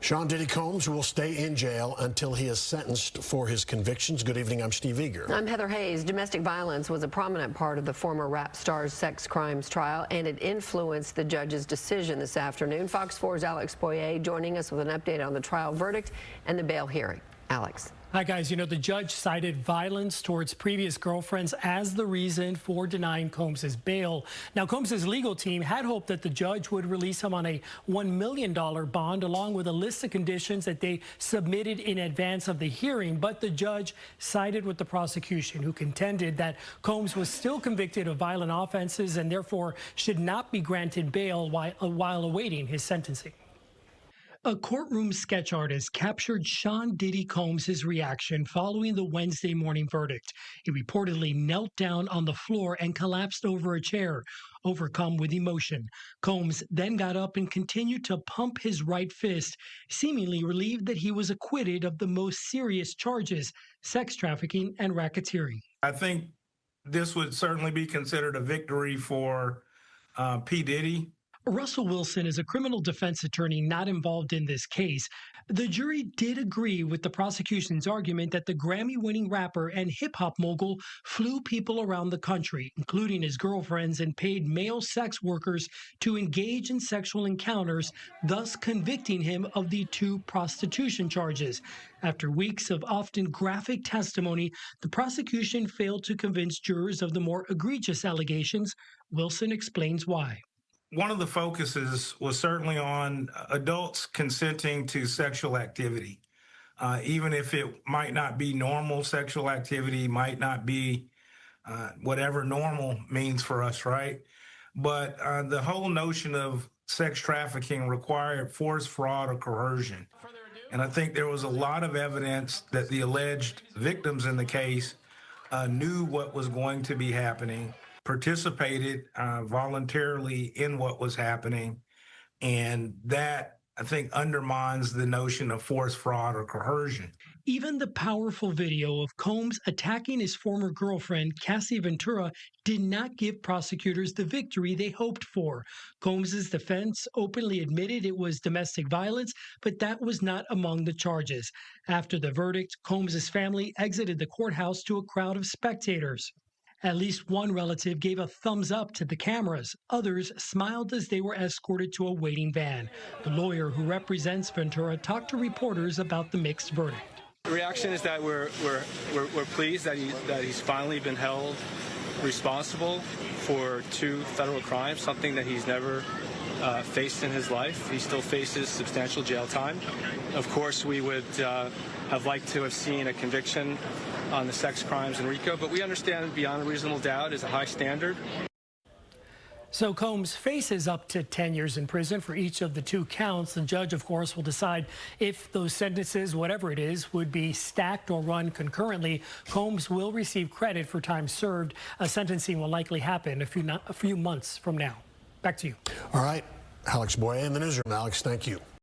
Sean Diddy Combs will stay in jail until he is sentenced for his convictions. Good evening, I'm Steve Eager. I'm Heather Hayes. Domestic violence was a prominent part of the former rap star's sex crimes trial, and it influenced the judge's decision this afternoon. Fox 4's Alex Boyer joining us with an update on the trial verdict and the bail hearing. Alex. Hi, guys. You know, the judge cited violence towards previous girlfriends as the reason for denying Combs' bail. Now, Combs' legal team had hoped that the judge would release him on a $1 million bond, along with a list of conditions that they submitted in advance of the hearing. But the judge sided with the prosecution, who contended that Combs was still convicted of violent offenses and therefore should not be granted bail while awaiting his sentencing. A courtroom sketch artist captured Sean Diddy Combs' reaction following the Wednesday morning verdict. He reportedly knelt down on the floor and collapsed over a chair, overcome with emotion. Combs then got up and continued to pump his right fist, seemingly relieved that he was acquitted of the most serious charges, sex trafficking and racketeering. I think this would certainly be considered a victory for P. Diddy. Russell Wilson is a criminal defense attorney not involved in this case. The jury did agree with the prosecution's argument that the Grammy-winning rapper and hip-hop mogul flew people around the country, including his girlfriends, and paid male sex workers to engage in sexual encounters, thus convicting him of the 2 prostitution charges. After weeks of often graphic testimony, the prosecution failed to convince jurors of the more egregious allegations. Wilson explains why. One of the focuses was certainly on adults consenting to sexual activity, even if it might not be normal sexual activity, might not be whatever normal means for us, right? But the whole notion of sex trafficking required force, fraud, or coercion. And I think there was a lot of evidence that the alleged victims in the case knew what was going to be happening, participated voluntarily in what was happening, and that, I think, undermines the notion of force, fraud, or coercion. Even the powerful video of Combs attacking his former girlfriend, Cassie Ventura, did not give prosecutors the victory they hoped for. Combs' defense openly admitted it was domestic violence, but that was not among the charges. After the verdict, Combs' family exited the courthouse to a crowd of spectators. At least one relative gave a thumbs up to the cameras. Others smiled as they were escorted to a waiting van. The lawyer who represents Ventura talked to reporters about the mixed verdict. The reaction is that we're pleased that he's finally been held responsible for 2 federal crimes, something that he's never faced in his life. He still faces substantial jail time. Of course, we would have liked to have seen a conviction on the sex crimes in RICO, but we understand beyond a reasonable doubt is a high standard. So Combs faces up to 10 years in prison for each of the 2 counts. The judge, of course, will decide if those sentences, whatever it is, would be stacked or run concurrently. Combs will receive credit for time served. A sentencing will likely happen a few months from now. Back to you. All right, Alex Boyer in the newsroom. Alex, thank you.